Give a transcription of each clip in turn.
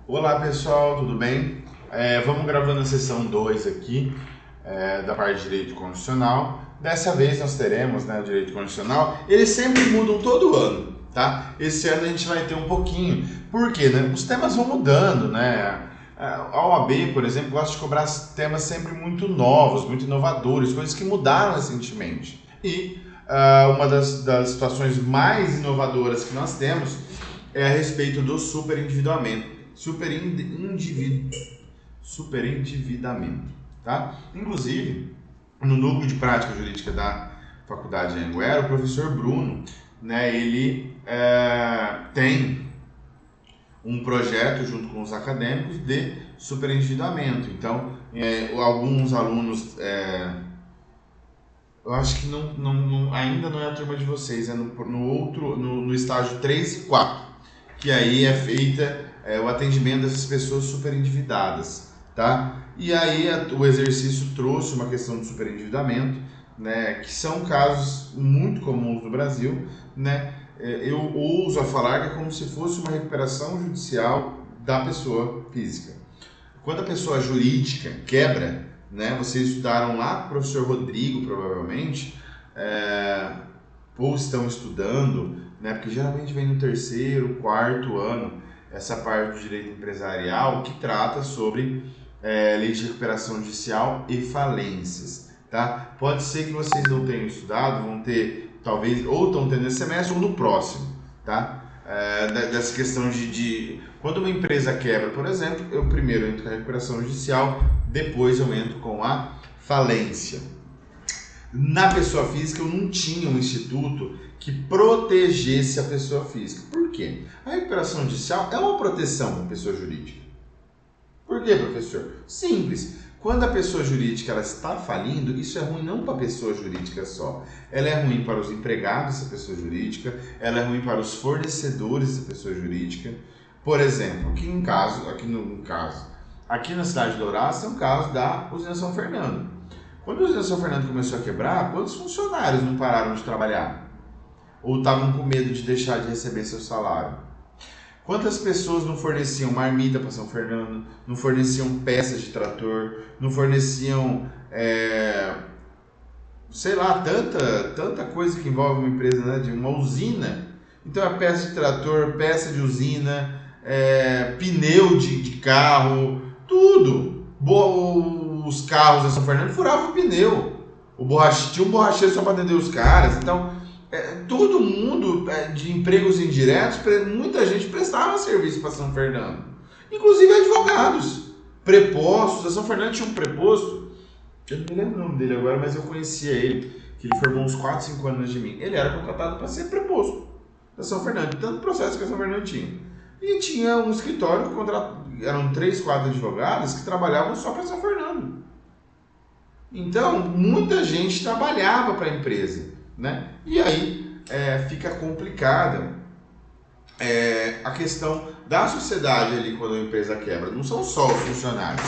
Olá pessoal, tudo bem? Vamos gravando a sessão 2 aqui da parte de direito constitucional. Dessa vez nós teremos, o direito constitucional. Eles sempre mudam todo ano, tá? Esse ano a gente vai ter um pouquinho. Por quê? Os temas vão mudando, né? A OAB, por exemplo, gosta de cobrar temas sempre muito novos, muito inovadores, coisas que mudaram recentemente. E uma das situações mais inovadoras que nós temos é a respeito do superendividamento. Superendividamento, tá? Inclusive, no núcleo de prática jurídica da Faculdade de Anhanguera, o professor Bruno, ele tem um projeto junto com os acadêmicos de superendividamento. Então, alguns alunos, eu acho que ainda não é a turma de vocês, é no estágio 3 e 4, que aí é feita o atendimento dessas pessoas superendividadas, tá? E aí o exercício trouxe uma questão de superendividamento, que são casos muito comuns no Brasil, eu ouso a falar que é como se fosse uma recuperação judicial da pessoa física. Quando a pessoa jurídica quebra, vocês estudaram lá com o professor Rodrigo, provavelmente, ou estão estudando, porque geralmente vem no terceiro, quarto ano, essa parte do direito empresarial que trata sobre lei de recuperação judicial e falências, tá? Pode ser que vocês não tenham estudado, vão ter, talvez, ou estão tendo esse semestre ou no próximo, tá? Dessa questão de quando uma empresa quebra, por exemplo, eu primeiro entro com a recuperação judicial, depois eu entro com a falência. Na pessoa física eu não tinha um instituto que protegesse a pessoa física. Por quê? A recuperação judicial é uma proteção para a pessoa jurídica. Por quê, professor? Simples. Quando a pessoa jurídica ela está falindo, isso é ruim não para a pessoa jurídica só. Ela é ruim para os empregados dessa pessoa jurídica, ela é ruim para os fornecedores dessa pessoa jurídica. Por exemplo, aqui na cidade de Dourados tem um caso da usina São Fernando. Quando a usina São Fernando começou a quebrar, quantos funcionários não pararam de trabalhar? Ou estavam com medo de deixar de receber seu salário? Quantas pessoas não forneciam marmita para São Fernando, não forneciam peças de trator, não forneciam, tanta coisa que envolve uma empresa, de uma usina. Então, a peça de trator, peça de usina, pneu de carro, tudo. Os carros da São Fernando furavam o pneu. Tinha um borracheiro só para atender os caras. Então, todo mundo de empregos indiretos, muita gente prestava serviço para São Fernando. Inclusive advogados, prepostos. A São Fernando tinha um preposto, eu não me lembro o nome dele agora, mas eu conhecia ele, que ele formou uns 4, 5 anos de mim. Ele era contratado para ser preposto da São Fernando, tanto processo que a São Fernando tinha. E tinha um escritório que eram 3, 4 advogados que trabalhavam só para São Fernando. Então, muita gente trabalhava para a empresa, E aí fica complicada a questão da sociedade ali quando a empresa quebra. Não são só os funcionários,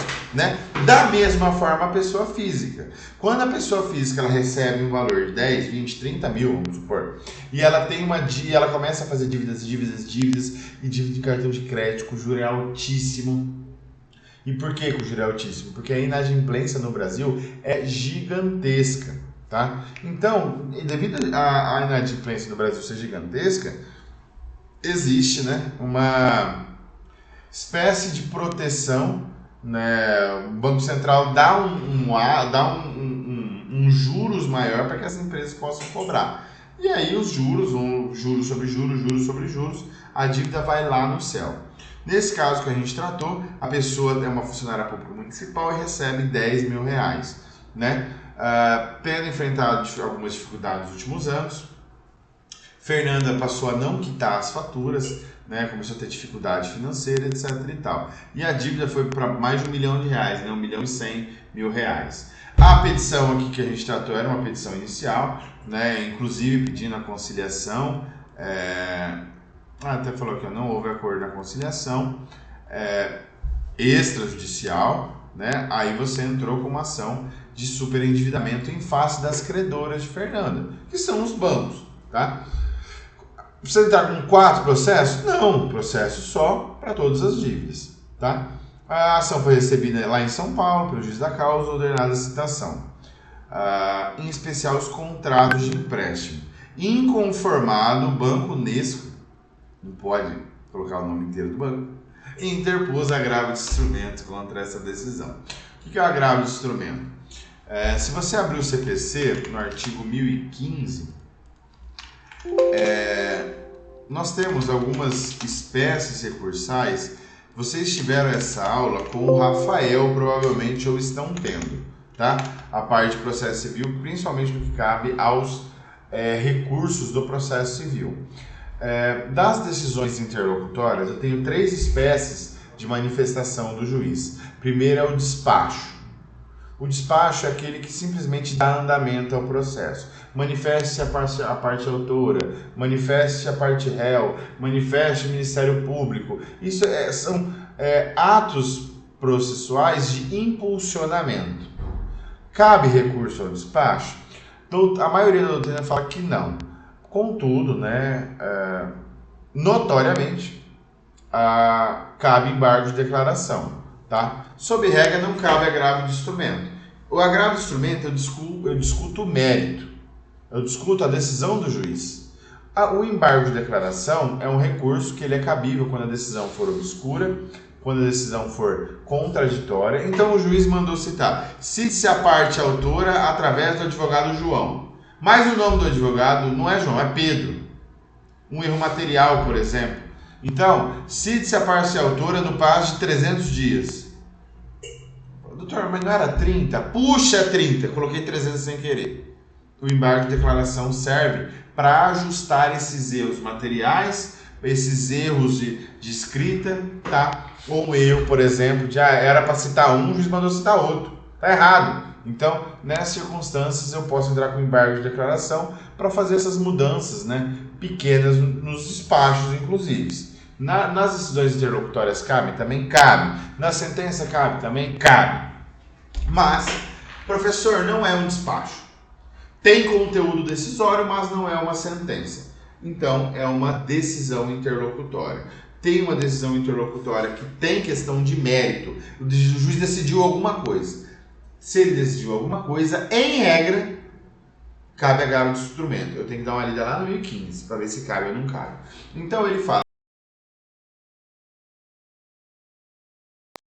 Da mesma forma a pessoa física. Quando a pessoa física ela recebe um valor de 10, 20, 30 mil, vamos supor, e ela tem ela começa a fazer dívidas, e dívida de cartão de crédito, com juro é altíssimo. E por que o juro é altíssimo? Porque a inadimplência no Brasil é gigantesca, tá? Então, devido à inadimplência no Brasil ser gigantesca, existe, uma espécie de proteção, O Banco Central dá um juros maior para que as empresas possam cobrar. E aí os juros, juros sobre juros, juros sobre juros, a dívida vai lá no céu. Nesse caso que a gente tratou, a pessoa é uma funcionária pública municipal e recebe 10 mil reais, tendo enfrentado algumas dificuldades nos últimos anos, Fernanda passou a não quitar as faturas, começou a ter dificuldade financeira, etc. e tal. E a dívida foi para mais de R$1 milhão, R$1.100.000. A petição aqui que a gente tratou era uma petição inicial, inclusive pedindo a conciliação. Até falou que não houve acordo na conciliação extrajudicial, Aí você entrou com uma ação de superendividamento em face das credoras de Fernanda, que são os bancos, tá? Precisa entrar com 4 processos? Não, processo só para todas as dívidas, tá? A ação foi recebida lá em São Paulo pelo juiz da causa, ordenada a citação. Em especial os contratos de empréstimo. Inconformado, o Banco Unesco, não pode colocar o nome inteiro do banco, interpôs agravo de instrumento contra essa decisão. O que é o agravo de instrumento? Se você abrir o CPC, no artigo 1015, nós temos algumas espécies recursais. Vocês tiveram essa aula com o Rafael, provavelmente, ou estão tendo, tá? A parte de processo civil, principalmente no que cabe aos recursos do processo civil. Das decisões interlocutórias, eu tenho 3 espécies de manifestação do juiz. Primeiro é o despacho. O despacho é aquele que simplesmente dá andamento ao processo. Manifeste-se a parte autora, manifeste-se a parte réu, manifeste o Ministério Público. Isso são atos processuais de impulsionamento. Cabe recurso ao despacho? A maioria da doutrina fala que não. Contudo, notoriamente, cabe embargo de declaração. Tá? Sob regra, não cabe agravo de instrumento. O agravo de instrumento, eu discuto o mérito, eu discuto a decisão do juiz. O embargo de declaração é um recurso que ele é cabível quando a decisão for obscura, quando a decisão for contraditória. Então o juiz mandou citar: cite-se a parte autora através do advogado João. Mas o nome do advogado não é João, é Pedro. Um erro material, por exemplo. Então, cite-se a parte autora no prazo de 300 dias. Doutor, mas não era 30? Puxa, 30. Coloquei 300 sem querer. O embargo de declaração serve para ajustar esses erros materiais, esses erros de escrita, tá? Ou um erro, por exemplo, de era para citar um, o juiz mandou citar outro. Tá errado. Então, nessas circunstâncias, eu posso entrar com embargo de declaração para fazer essas mudanças, pequenas nos despachos, inclusive. Nas decisões interlocutórias cabe? Também cabe. Na sentença cabe? Também cabe. Mas, professor, não é um despacho. Tem conteúdo decisório, mas não é uma sentença. Então, é uma decisão interlocutória. Tem uma decisão interlocutória que tem questão de mérito. O juiz decidiu alguma coisa. Se ele decidiu alguma coisa, em regra, cabe agravo de instrumento. Eu tenho que dar uma lida lá no 1015 para ver se cabe ou não cabe. Então, ele fala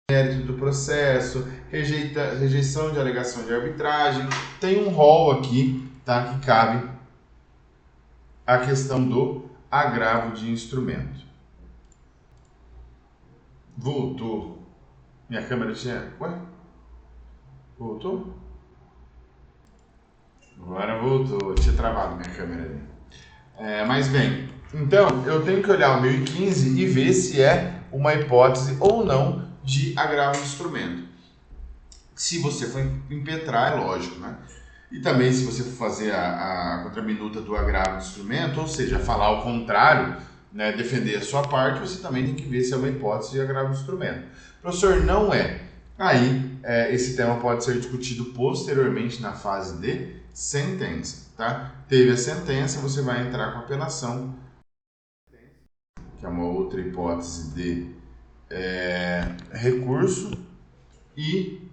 mérito do processo, rejeição de alegação de arbitragem. Tem um rol aqui, tá, que cabe a questão do agravo de instrumento. Voltou. Minha câmera tinha... Ué? Voltou? Agora voltou. Tinha travado minha câmera ali. Mas bem, então eu tenho que olhar o 1015 e ver se é uma hipótese ou não de agravo de instrumento. Se você for impetrar, é lógico, E também se você for fazer a contraminuta do agravo de instrumento, ou seja, falar o contrário, defender a sua parte, você também tem que ver se é uma hipótese de agravo de instrumento. Professor, não é. Aí, esse tema pode ser discutido posteriormente na fase de sentença, tá? Teve a sentença, você vai entrar com apelação, que é uma outra hipótese de recurso e...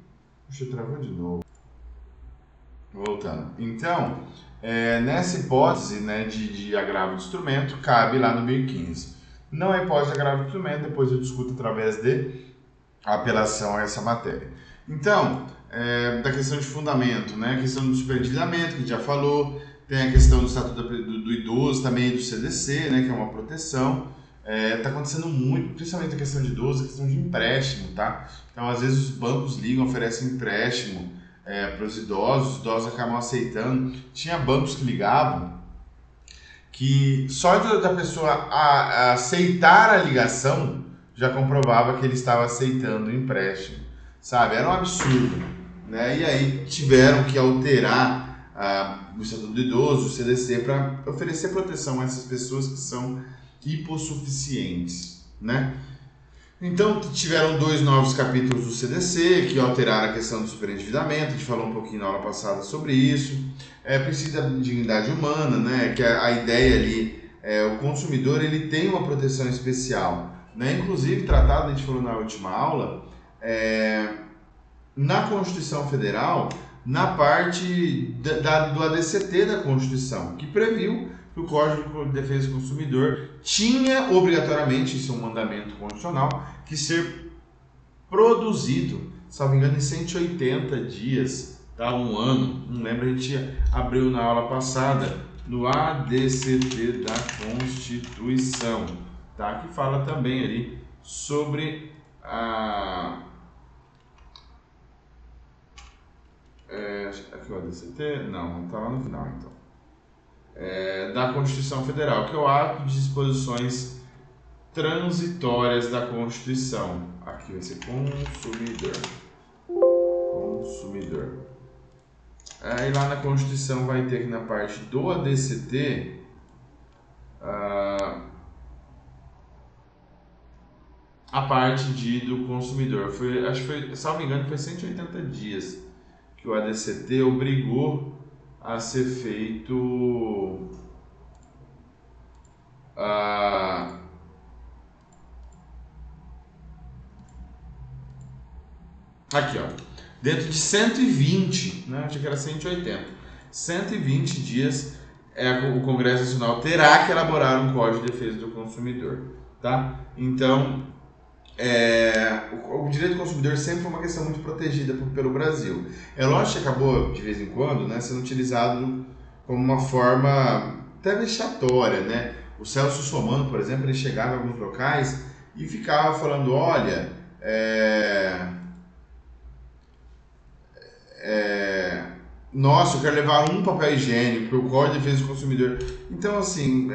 Deixa eu travar de novo. Voltando. Então, nessa hipótese de agravo de instrumento, cabe lá no 1015. Não é hipótese de agravo de instrumento, depois eu discuto através de apelação a essa matéria. Então, da questão de fundamento, a questão do superendividamento, que a gente já falou, tem a questão do estatuto do idoso, também do CDC, que é uma proteção. Está acontecendo muito, principalmente a questão de idoso, a questão de empréstimo, tá? Então, às vezes os bancos ligam, oferecem empréstimo para os idosos acabam aceitando. Tinha bancos que ligavam que só da pessoa aceitar a ligação já comprovava que ele estava aceitando o empréstimo, sabe? Era um absurdo, E aí tiveram que alterar o Estatuto do Idoso, o CDC, para oferecer proteção a essas pessoas que são hipossuficientes, Então, tiveram 2 novos capítulos do CDC que alteraram a questão do superendividamento. A gente falou um pouquinho na aula passada sobre isso. Princípio da dignidade humana, que a ideia ali, o consumidor ele tem uma proteção especial, né? Inclusive tratado, a gente falou na última aula, na Constituição Federal, na parte do ADCT da Constituição, que previu que o Código de Defesa do Consumidor tinha obrigatoriamente, isso é um mandamento constitucional, que ser produzido, salvo engano, em 180 dias, tá? Um ano, não lembro, a gente abriu na aula passada, no ADCT da Constituição, tá? Que fala também ali sobre aqui o ADCT? Não está lá no final, então. Da Constituição Federal, que é o ato de disposições transitórias da Constituição. Aqui vai ser consumidor. Aí lá na Constituição vai ter aqui na parte do ADCT a parte do consumidor. Acho que foi, salvo engano, foi 180 dias que o ADCT obrigou a ser feito aqui, ó, dentro de 120, né? Achei que era 180. 120 dias o Congresso Nacional terá que elaborar um Código de Defesa do Consumidor, tá? Então, o direito do consumidor sempre foi uma questão muito protegida pelo Brasil. É lógico que acabou, de vez em quando, né, sendo utilizado como uma forma até vexatória, né? O Celso Russomano, por exemplo, ele chegava em alguns locais e ficava falando, olha, nossa, eu quero levar um papel higiênico, porque o Código de Defesa do Consumidor. Então, assim,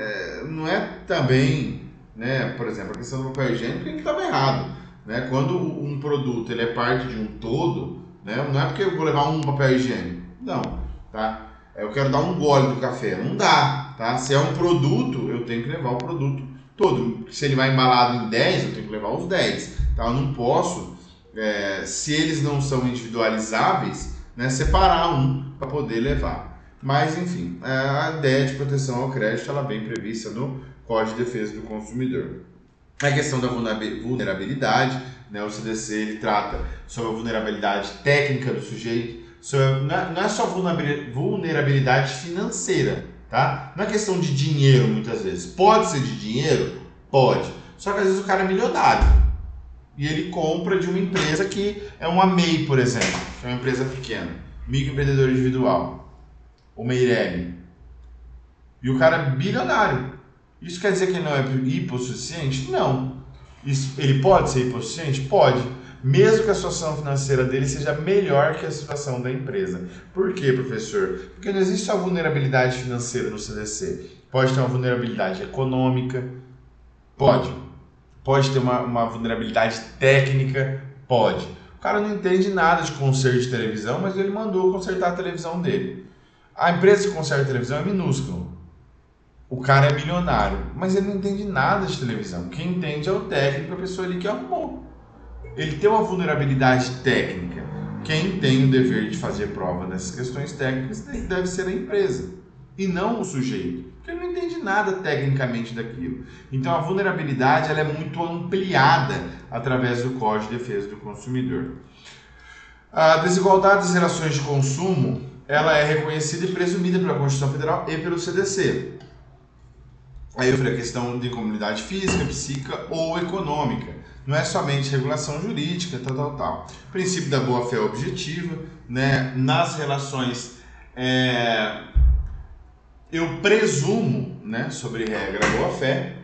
não é também, né, por exemplo, a questão do papel higiênico que estava errado, né? Quando um produto ele é parte de um todo, né, não é porque eu vou levar um papel higiênico, não, tá? Eu quero dar um gole do café, não dá, tá? Se é um produto, eu tenho que levar o produto todo. Se ele vai embalado em 10, eu tenho que levar os 10, tá? Eu não posso, se eles não são individualizáveis, né, separar um para poder levar. Mas, enfim, a ideia de proteção ao crédito ela vem prevista no Código de Defesa do Consumidor. A questão da vulnerabilidade, né, o CDC ele trata sobre a vulnerabilidade técnica do sujeito, não é só vulnerabilidade financeira, tá? Não é questão de dinheiro muitas vezes. Pode ser de dinheiro? Pode. Só que às vezes o cara é milionário e ele compra de uma empresa que é uma MEI, por exemplo, que é uma empresa pequena, microempreendedor individual, o Meirelli. E o cara é bilionário. Isso quer dizer que ele não é hipossuficiente? Não. Ele pode ser hipossuficiente? Pode. Mesmo que a situação financeira dele seja melhor que a situação da empresa. Por quê, professor? Porque não existe só vulnerabilidade financeira no CDC. Pode ter uma vulnerabilidade econômica, pode ter uma vulnerabilidade técnica, pode. O cara não entende nada de conserto de televisão, mas ele mandou consertar a televisão dele. A empresa que conserta a televisão é minúscula. O cara é milionário, mas ele não entende nada de televisão. Quem entende é o técnico, a pessoa ali que arrumou. Ele tem uma vulnerabilidade técnica. Quem tem o dever de fazer prova dessas questões técnicas deve ser a empresa e não o sujeito, porque ele não entende nada tecnicamente daquilo. Então a vulnerabilidade ela é muito ampliada através do Código de Defesa do Consumidor. A desigualdade das relações de consumo ela é reconhecida e presumida pela Constituição Federal e pelo CDC. Aí eu falei a questão de comunidade física, psíquica ou econômica. Não é somente regulação jurídica, tal. O princípio da boa-fé objetiva, né? Nas relações, eu presumo, né, sobre regra boa-fé,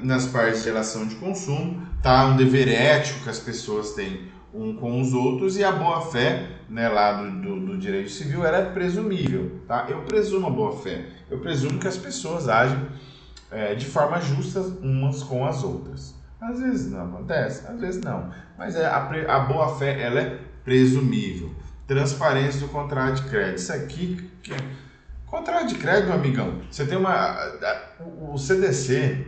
nas partes de relação de consumo, tá? Um dever ético que as pessoas têm um com os outros e a boa-fé, né, lá do direito civil, ela é presumível, tá? Eu presumo a boa-fé, eu presumo que as pessoas agem de forma justa umas com as outras. Às vezes não acontece, às vezes não, mas a boa-fé ela é presumível. Transparência do contrato de crédito, isso aqui, contrato de crédito, meu amigão, você tem o CDC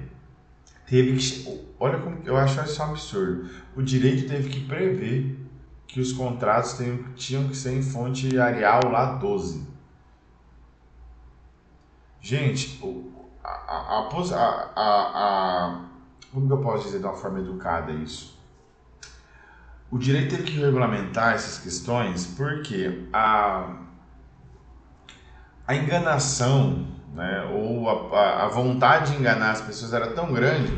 teve que, olha como eu acho isso um absurdo, o direito teve que prever que os contratos tinham que ser em fonte Arial lá 12. Gente, como que eu posso dizer de uma forma educada isso? O direito teve que regulamentar essas questões porque a enganação, né, ou a vontade de enganar as pessoas era tão grande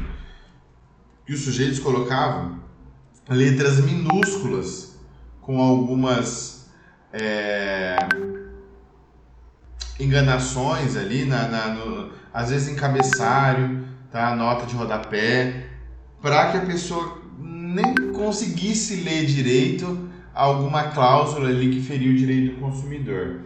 que os sujeitos colocavam letras minúsculas com algumas enganações ali, às vezes em cabeçalho, tá? Nota de rodapé, para que a pessoa nem conseguisse ler direito alguma cláusula ali que feria o direito do consumidor.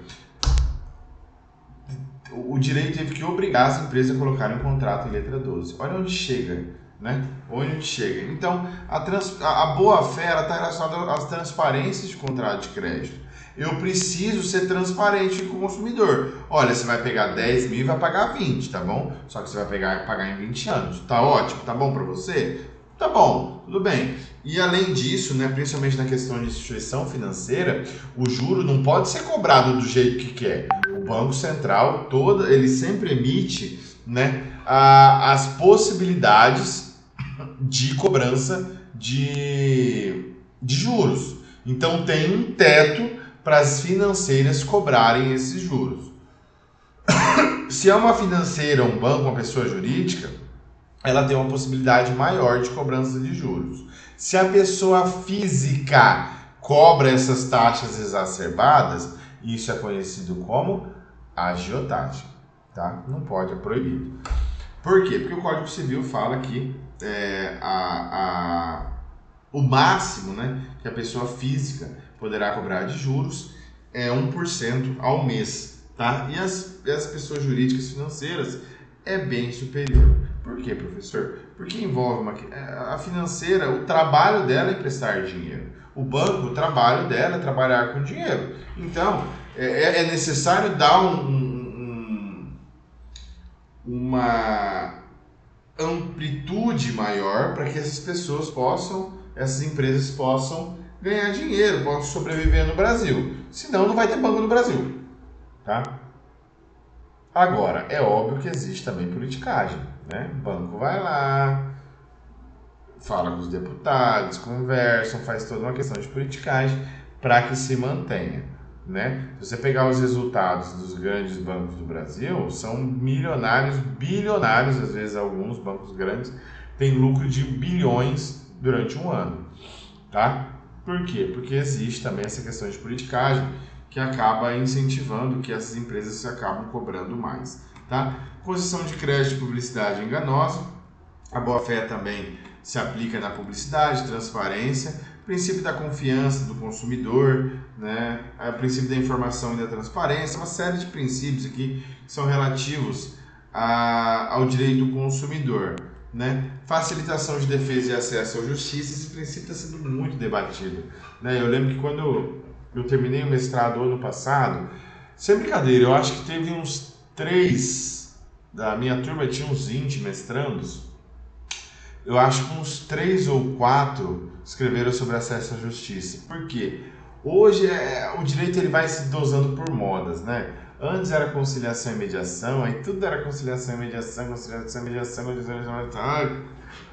O direito teve que obrigar as empresas a colocarem um contrato em letra 12. Olha onde chega, né? Onde chega. Então, a boa-fé está relacionada às transparências de contrato de crédito. Eu preciso ser transparente com o consumidor. Olha, você vai pegar 10 mil e vai pagar 20, tá bom? Só que você vai pagar em 20 anos. Tá ótimo? Tá bom para você? Tá bom, tudo bem. E além disso, né, principalmente na questão de instituição financeira, o juro não pode ser cobrado do jeito que quer. O Banco Central, ele sempre emite, né, as possibilidades de cobrança de juros. Então tem um teto para as financeiras cobrarem esses juros. Se é uma financeira, um banco, uma pessoa jurídica, ela tem uma possibilidade maior de cobrança de juros. Se a pessoa física cobra essas taxas exacerbadas, isso é conhecido como agiotagem, tá? Não pode, é proibido. Por quê? Porque o Código Civil fala que o máximo, né, que a pessoa física poderá cobrar de juros é 1% ao mês, tá? E as pessoas jurídicas financeiras é bem superior. Por quê, professor? Porque envolve a financeira, o trabalho dela é emprestar dinheiro. O banco, o trabalho dela é trabalhar com dinheiro. Então, é necessário dar uma amplitude maior para que essas empresas possam ganhar dinheiro, possam sobreviver no Brasil. Senão, não vai ter banco no Brasil, tá? Agora, é óbvio que existe também politicagem, né? O banco vai lá, fala com os deputados, conversam, faz toda uma questão de politicagem para que se mantenha, né? Se você pegar os resultados dos grandes bancos do Brasil, são milionários, bilionários, às vezes alguns bancos grandes têm lucro de bilhões durante um ano, tá? Por quê? Porque existe também essa questão de politicagem que acaba incentivando que essas empresas acabam cobrando mais, tá? Concessão de crédito e publicidade enganosa. A boa-fé também se aplica na publicidade, transparência, princípio da confiança do consumidor, né? O princípio da informação e da transparência, uma série de princípios aqui que são relativos ao direito do consumidor, né? Facilitação de defesa e acesso à justiça, esse princípio está sendo muito debatido, né? Eu lembro que quando eu terminei o mestrado ano passado, sem brincadeira, eu acho que teve uns 3, da minha turma tinha uns 20 mestrandos, eu acho que uns 3 ou 4 escreveram sobre acesso à justiça. Por quê? Hoje o direito ele vai se dosando por modas, né? Antes era conciliação e mediação, aí tudo era conciliação e mediação, conciliação e mediação,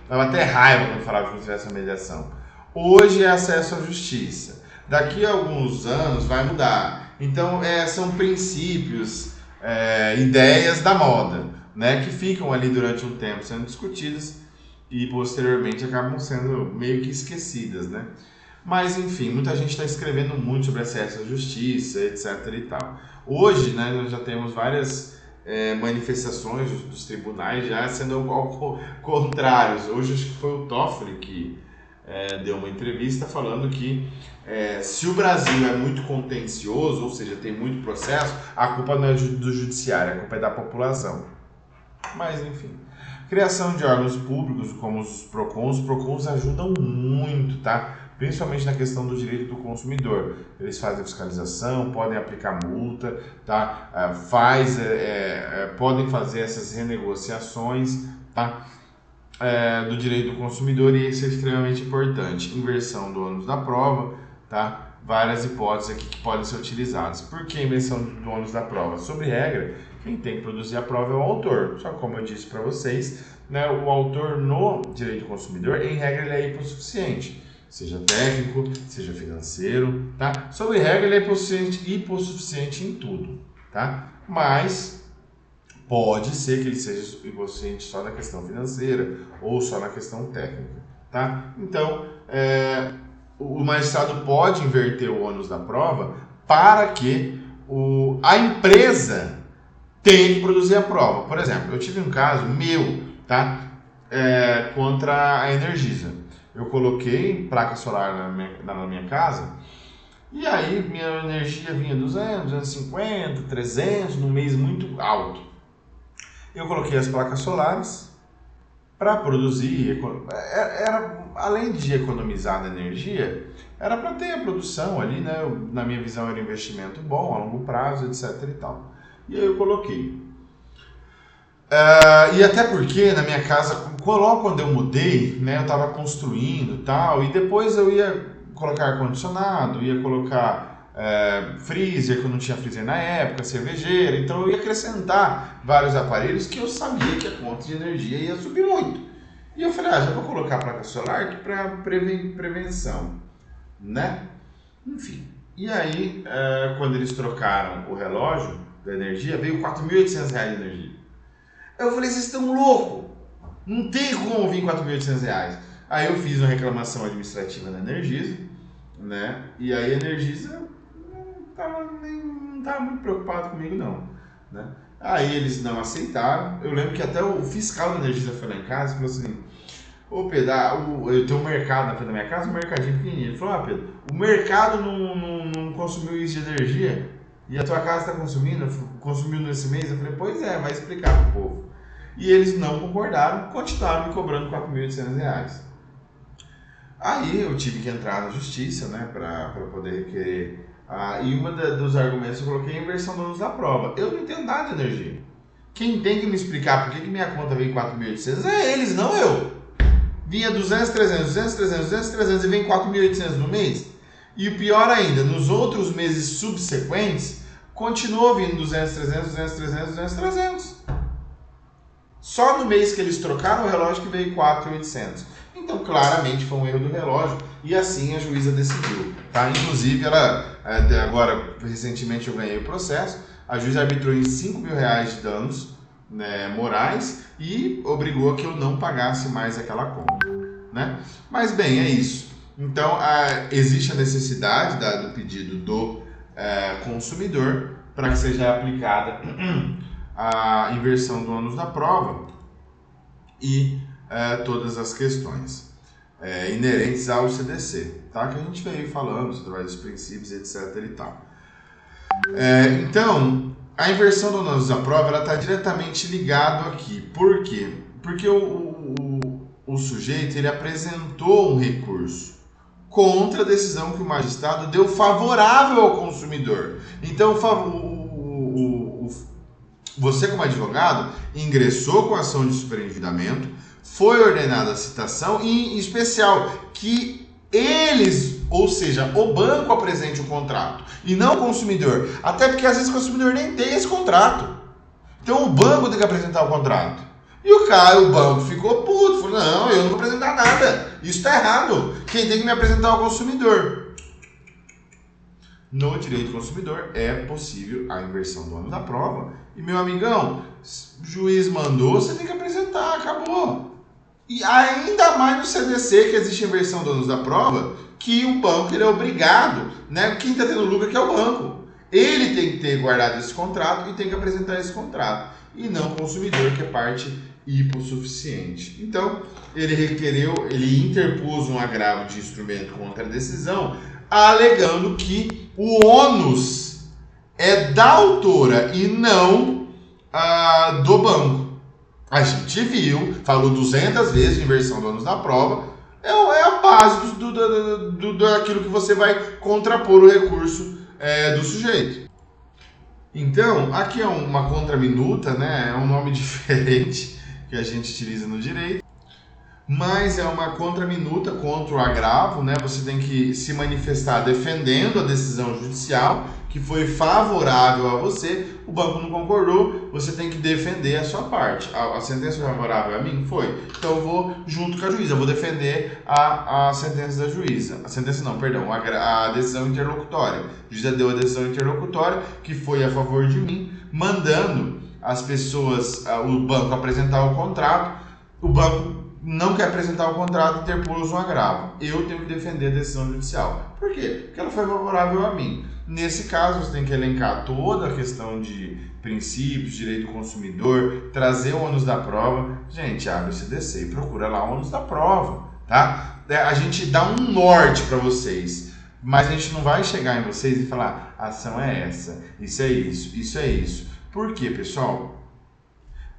dava até raiva quando falava de conciliação e mediação. Hoje é acesso à justiça. Daqui a alguns anos vai mudar. Então, são princípios, ideias da moda, né, que ficam ali durante um tempo sendo discutidas e posteriormente acabam sendo meio que esquecidas, né? Mas, enfim, muita gente está escrevendo muito sobre acesso à justiça, etc. e tal. Hoje, né, nós já temos várias manifestações dos tribunais já sendo ao contrários. Hoje, acho que foi o Toffoli que deu uma entrevista falando que se o Brasil é muito contencioso, ou seja, tem muito processo, a culpa não é do judiciário, a culpa é da população. Mas, enfim. Criação de órgãos públicos, como os PROCONs ajudam muito, tá? Principalmente na questão do direito do consumidor. Eles fazem fiscalização, podem aplicar multa, tá? Podem fazer essas renegociações, tá? Do direito do consumidor, e isso é extremamente importante. Inversão do ônus da prova, tá? Várias hipóteses aqui que podem ser utilizadas. Por que inversão do ônus da prova? Sobre regra, quem tem que produzir a prova é o autor. Só que, como eu disse para vocês, né, o autor no direito do consumidor, em regra, ele é hipossuficiente. Seja técnico, seja financeiro, tá? Sobre regra, ele é hipossuficiente em tudo, tá? Mas pode ser que ele seja hipossuficiente só na questão financeira ou só na questão técnica, tá? Então, o magistrado pode inverter o ônus da prova para que a empresa tenha que produzir a prova. Por exemplo, eu tive um caso meu, tá? Contra a Energisa. Eu coloquei placa solar na minha casa e aí minha energia vinha 200, 250, 300 num mês muito alto. Eu coloquei as placas solares para produzir, além de economizar na energia, era para ter a produção ali, né? Na minha visão era um investimento bom, a longo prazo, etc e tal. E aí eu coloquei. E até porque na minha casa, logo quando eu mudei, né, eu estava construindo e tal, e depois eu ia colocar ar-condicionado, ia colocar freezer, que eu não tinha freezer na época, cervejeira, então eu ia acrescentar vários aparelhos que eu sabia que a conta de energia ia subir muito. E eu falei, já vou colocar a placa solar aqui para prevenção, né? Enfim, e aí quando eles trocaram o relógio da energia, veio R$ 4.800 de energia. Eu falei, vocês estão loucos, não tem como vir R$ 4.800. Aí eu fiz uma reclamação administrativa na Energisa, né? E aí a Energisa não estava muito preocupado comigo não, né? Aí eles não aceitaram. Eu lembro que até o fiscal da Energisa foi lá em casa e falou assim, ô Pedro, eu tenho um mercado na frente da minha casa, um mercadinho pequenininho. Ele falou, Pedro, o mercado não consumiu isso de energia e a tua casa está consumiu nesse mês? Eu falei, pois é, vai explicar para o povo. E eles não concordaram, continuaram me cobrando R$ 4.800. Aí eu tive que entrar na justiça, né, para poder requerer. E dos argumentos eu coloquei a inversão do ônus da prova. Eu não entendo nada de energia. Quem tem que me explicar por que minha conta veio 4.800 é eles, não eu. Vinha 200, 300, 200, 300, 200, 300 e vem 4.800 no mês. E o pior ainda, nos outros meses subsequentes, continuou vindo 200, 300, 200, 300, 200, 300. Só no mês que eles trocaram o relógio que veio 4.800. Então, claramente foi um erro do relógio e assim a juíza decidiu, tá? Inclusive, agora, recentemente eu ganhei o processo, a juíza arbitrou em R$5.000 de danos, né, morais e obrigou a que eu não pagasse mais aquela conta, né? Mas bem, é isso. Então, existe a necessidade do pedido do consumidor para que seja aplicada a inversão do ônus da prova e todas as questões inerentes ao CDC, tá? Que a gente veio falando sobre os princípios, etc. e tal. Então, a inversão do ônus da prova está diretamente ligado aqui. Por quê? Porque o sujeito ele apresentou um recurso contra a decisão que o magistrado deu favorável ao consumidor. Então, você como advogado ingressou com a ação de superendividamento, foi ordenada a citação e, em especial, que eles, ou seja, o banco apresente o contrato e não o consumidor. Até porque às vezes o consumidor nem tem esse contrato. Então o banco tem que apresentar o contrato. E o banco ficou puto, falou, não, eu não vou apresentar nada, isso está errado. Quem tem que me apresentar é o consumidor. No direito do consumidor é possível a inversão do ônus da prova. E meu amigão, o juiz mandou, você tem que apresentar, acabou. E ainda mais no CDC, que existe a inversão do ônus da prova, que o banco ele é obrigado, né? Quem está tendo lucro aqui é o banco. Ele tem que ter guardado esse contrato e tem que apresentar esse contrato. E não o consumidor, que é parte hipossuficiente. Então, ele interpôs um agravo de instrumento contra a decisão, alegando que o ônus é da autora e não do banco. A gente viu, falou 200 vezes de inversão do ônus da prova, é a base daquilo que você vai contrapor o recurso do sujeito. Então, aqui é uma contraminuta, né? É um nome diferente que a gente utiliza no direito. mas é uma contraminuta contra o agravo, né? Você tem que se manifestar defendendo a decisão judicial que foi favorável a você, o banco não concordou, você tem que defender a sua parte. A sentença foi favorável a mim? Foi. Então eu vou junto com a juíza, eu vou defender a sentença da juíza. A sentença não, perdão, a decisão interlocutória. A juíza deu a decisão interlocutória que foi a favor de mim, mandando as pessoas, o banco apresentar o contrato. O banco não quer apresentar o contrato e interpôs um agravo. Eu tenho que defender a decisão judicial. Por quê? Porque ela foi favorável a mim. Nesse caso, você tem que elencar toda a questão de princípios, direito do consumidor, trazer o ônus da prova. Gente, abre o CDC e procura lá o ônus da prova, tá? A gente dá um norte para vocês, mas a gente não vai chegar em vocês e falar, a ação é essa, isso é isso, isso é isso. Por quê, pessoal?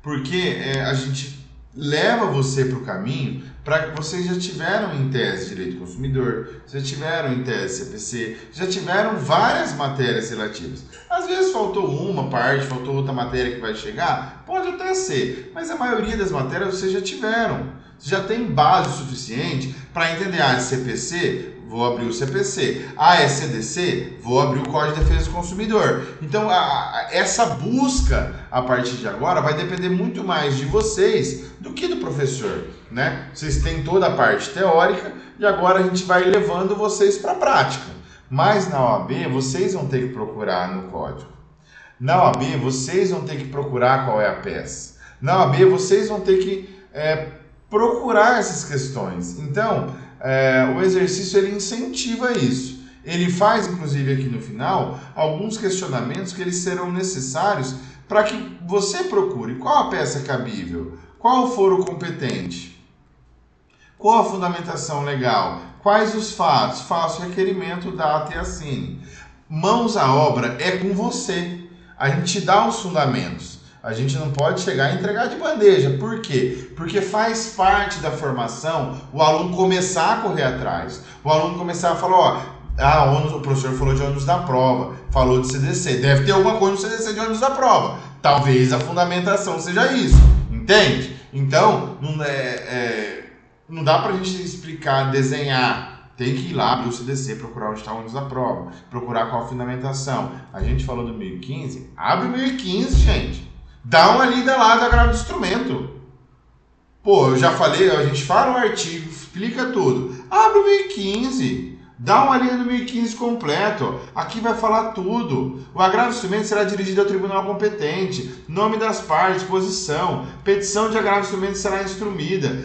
Porque a gente leva você para o caminho para que vocês já tiveram em tese direito do consumidor, já tiveram em tese CPC, já tiveram várias matérias relativas. Às vezes faltou uma parte, faltou outra matéria que vai chegar, pode até ser, mas a maioria das matérias vocês já tiveram. Você já tem base suficiente para entender, CPC, vou abrir o CPC. É CDC, vou abrir o Código de Defesa do Consumidor. Então, essa busca, a partir de agora, vai depender muito mais de vocês do que do professor, né? Vocês têm toda a parte teórica e agora a gente vai levando vocês para a prática. Mas na OAB, vocês vão ter que procurar no código. Na OAB, vocês vão ter que procurar qual é a peça. Na OAB, vocês vão ter que procurar essas questões. Então, o exercício ele incentiva isso. Ele faz, inclusive, aqui no final, alguns questionamentos que eles serão necessários para que você procure qual a peça cabível, qual o foro competente, qual a fundamentação legal, quais os fatos, faça o requerimento, data e assine. Mãos à obra é com você. A gente dá os fundamentos. A gente não pode chegar e entregar de bandeja. Por quê? Porque faz parte da formação o aluno começar a correr atrás. O aluno começar a falar, o professor falou de ônus da prova, falou de CDC. Deve ter alguma coisa no CDC de ônus da prova. Talvez a fundamentação seja isso. Entende? Então, não dá pra gente explicar, desenhar. Tem que ir lá, abrir o CDC, procurar onde está o ônus da prova, procurar qual a fundamentação. A gente falou do 1015, abre o 1015, gente. Dá uma lida lá do agravo do instrumento. Pô, eu já falei, a gente fala o artigo, explica tudo. Abre o 1015, dá uma lida do 1015 completo. Aqui vai falar tudo. O agravo do instrumento será dirigido ao tribunal competente. Nome das partes, posição. Petição de agravo do instrumento será instrumida.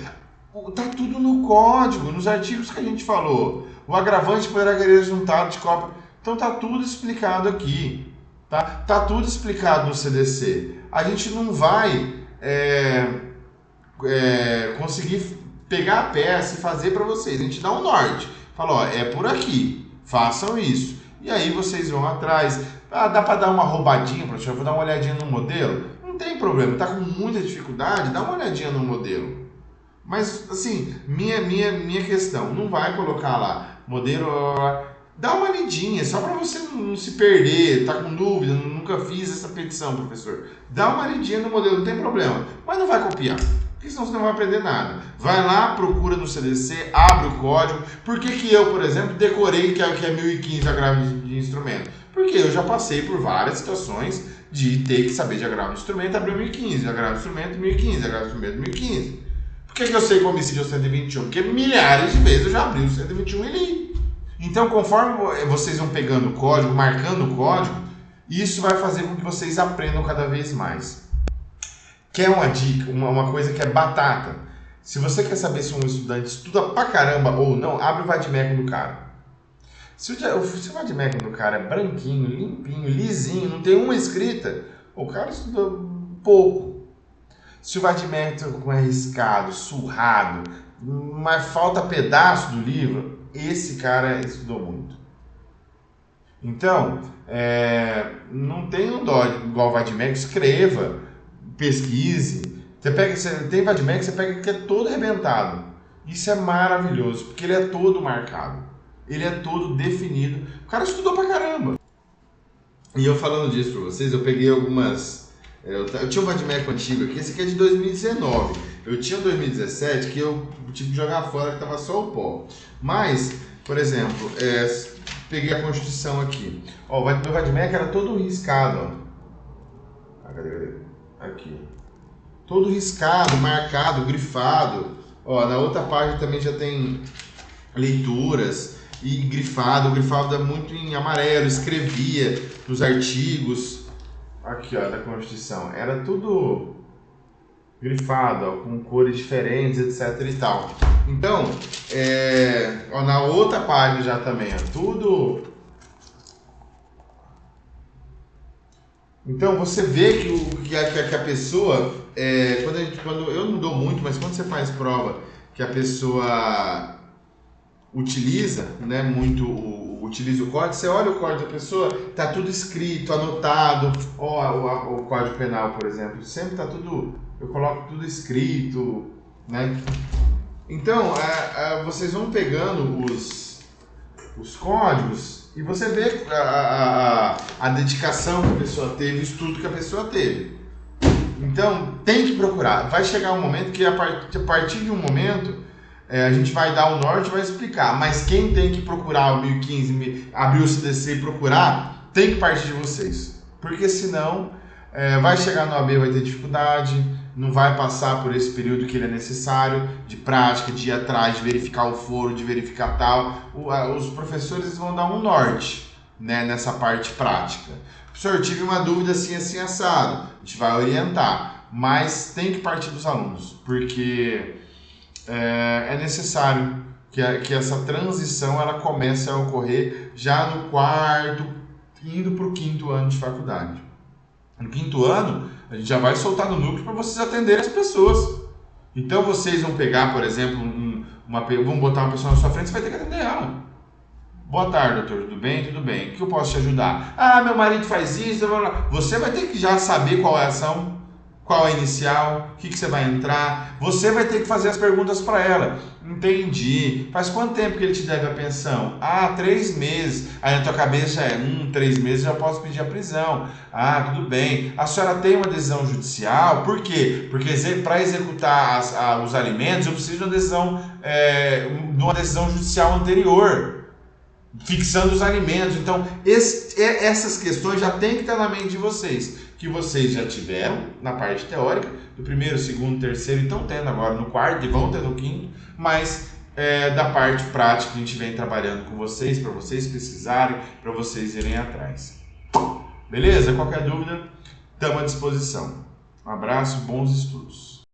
Tá tudo no código, nos artigos que a gente falou. O agravante poderá querer juntado de cópia. Então tá tudo explicado aqui. Tá tudo explicado no CDC. A gente não vai conseguir pegar a peça e fazer para vocês. A gente dá um norte. Fala, é por aqui. Façam isso. E aí vocês vão atrás. Dá para dar uma roubadinha, professor? Eu vou dar uma olhadinha no modelo? Não tem problema. Tá com muita dificuldade? Dá uma olhadinha no modelo. Mas, assim, minha questão, não vai colocar lá, modelo, dá uma lidinha, só para você não se perder, tá com dúvida, nunca fiz essa petição, professor. Dá uma lidinha no modelo, não tem problema, mas não vai copiar, porque senão você não vai aprender nada. Vai lá, procura no CDC, abre o código. Por que eu, por exemplo, decorei que é 1015 agravo de instrumento? Porque eu já passei por várias situações de ter que saber de agravo de instrumento, abrir o 1015, agravo de instrumento 1015, agravo de instrumento 1015. Por que eu sei que o homicídio é o 121? Porque milhares de vezes eu já abri o 121 e li. Então, conforme vocês vão pegando o código, marcando o código, isso vai fazer com que vocês aprendam cada vez mais. Quer uma dica, uma coisa que é batata? Se você quer saber se um estudante estuda pra caramba ou não, abre o vadimécum do cara. Se o vadimécum do cara é branquinho, limpinho, lisinho, não tem uma escrita, o cara estuda pouco. Se o vadimécum é riscado, surrado, mas falta pedaço do livro, esse cara estudou muito. Então, não tenha dó igual o vadimécum, escreva, pesquise. Tem vadimécum que você pega que é todo arrebentado. Isso é maravilhoso, porque ele é todo marcado. Ele é todo definido. O cara estudou pra caramba. E eu falando disso pra vocês, eu peguei algumas Eu tinha um Vadimeco antigo aqui, esse aqui é de 2019. Eu tinha um 2017 que eu tive que jogar fora, que tava só o pó. Mas, por exemplo, peguei a Constituição aqui. Ó, o meu Vadimeco era todo riscado, ó. Cadê? Aqui. Todo riscado, marcado, grifado. Ó, na outra página também já tem leituras e grifado. O grifado é muito em amarelo, escrevia nos artigos. Aqui, ó, da Constituição. Era tudo grifado, ó, com cores diferentes, etc e tal. Então, ó, na outra página já também, ó, tudo. Então, você vê que a pessoa, quando eu não dou muito, mas quando você faz prova que a pessoa utiliza, né, utiliza o código, você olha o código da pessoa, tá tudo escrito, anotado. Ó, o Código Penal, por exemplo, sempre tá tudo, eu coloco tudo escrito, né? Então, vocês vão pegando os códigos e você vê a dedicação que a pessoa teve, o estudo que a pessoa teve. Então, tem que procurar. Vai chegar um momento que a partir de um momento a gente vai dar o norte e vai explicar, mas quem tem que procurar o 1015, abrir o CDC e procurar, tem que partir de vocês, porque senão vai chegar no AB, vai ter dificuldade, não vai passar por esse período que ele é necessário, de prática, de ir atrás, de verificar o foro, de verificar tal. Os professores vão dar um norte, né, nessa parte prática. Professor, eu tive uma dúvida assim, assim, assado, a gente vai orientar, mas tem que partir dos alunos, porque é necessário que essa transição ela comece a ocorrer já no quarto, indo para o quinto ano de faculdade. No quinto ano, a gente já vai soltar no núcleo para vocês atenderem as pessoas. Então vocês vão pegar, por exemplo, vão botar uma pessoa na sua frente, você vai ter que atender ela. Boa tarde, doutor, tudo bem? Tudo bem. O que eu posso te ajudar? Ah, meu marido faz isso. Você vai ter que já saber qual é a ação, qual é a inicial, o que você vai entrar. Você vai ter que fazer as perguntas para ela. Entendi. Faz quanto tempo que ele te deve a pensão? Ah, 3 meses. Aí na tua cabeça 3 meses já posso pedir a prisão. Ah, tudo bem. A senhora tem uma decisão judicial? Por quê? Porque para executar os alimentos eu preciso de uma decisão judicial anterior, fixando os alimentos. Então, essas questões já tem que estar na mente de vocês, que vocês já tiveram na parte teórica, do primeiro, segundo, terceiro, e estão tendo agora no quarto, e vão ter no quinto, mas da parte prática que a gente vem trabalhando com vocês, para vocês pesquisarem, para vocês irem atrás. Beleza? Qualquer dúvida, estamos à disposição. Um abraço, bons estudos.